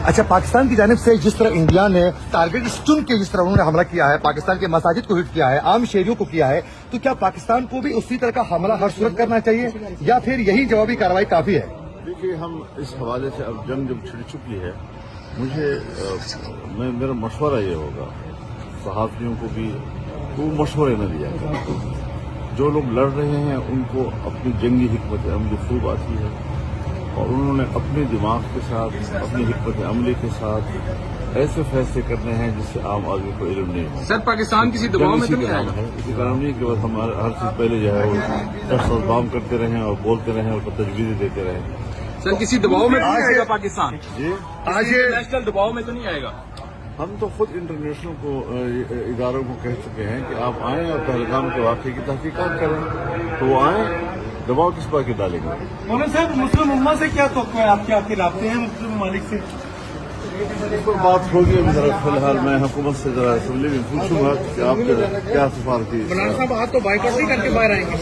اچھا، پاکستان کی جانب سے جس طرح انڈیا نے ٹارگٹ چن کے جس طرح انہوں نے حملہ کیا ہے، پاکستان کے مساجد کو ہٹ کیا ہے، عام شہریوں کو کیا ہے، تو کیا پاکستان کو بھی اسی طرح کا حملہ ہر صورت کرنا چاہیے یا پھر یہی جوابی کارروائی کافی ہے؟ دیکھیے، ہم اس حوالے سے اب جنگ جب چھڑ چکی ہے، میرا مشورہ یہ ہوگا صحافیوں کو بھی وہ مشورے نہ دیا کریں. جو لوگ لڑ رہے ہیں ان کو اپنی جنگی حکمت عملی خوب آتی ہے اور انہوں نے اپنے دماغ کے ساتھ، اپنی حکمت عملی کے ساتھ ایسے فیصلے کرنے ہیں جس سے عام آدمی کو علم نہیں ہو. سر، پاکستان کسی دباؤ میں تو نہیں آئے گا؟ اسی کام نہیں کہ بس ہمارا ہر چیز پہلے جو ہے وہ ٹیکس بام کرتے رہیں اور بولتے رہیں اور تجویزیں دیتے رہیں. سر، کسی دباؤ میں تو نہیں آئے گا پاکستان؟ جی، آج انٹرنیشنل دباؤ میں تو نہیں آئے گا؟ ہم تو خود انٹرنیشنل کو اداروں کو کہہ چکے ہیں کہ آپ آئیں اور پہلگام کے واقعے کی تحقیقات کریں، تو وہ آئیں. دباؤ کس بات کی ڈالیں گے؟ مولانا صاحب، مسلم امہ سے کیا توقع ہے آپ کے رابطے ہیں مسلم ممالک سے؟ اس پر بات ہوگی. ابھی ذرا فی الحال میں حکومت سے ذرا اسمبلی میں پوچھوں گا کہ آپ کیا سفارتی. مولانا صاحب، آج تو بائیکاٹ نہیں کر کے باہر آئیں گے؟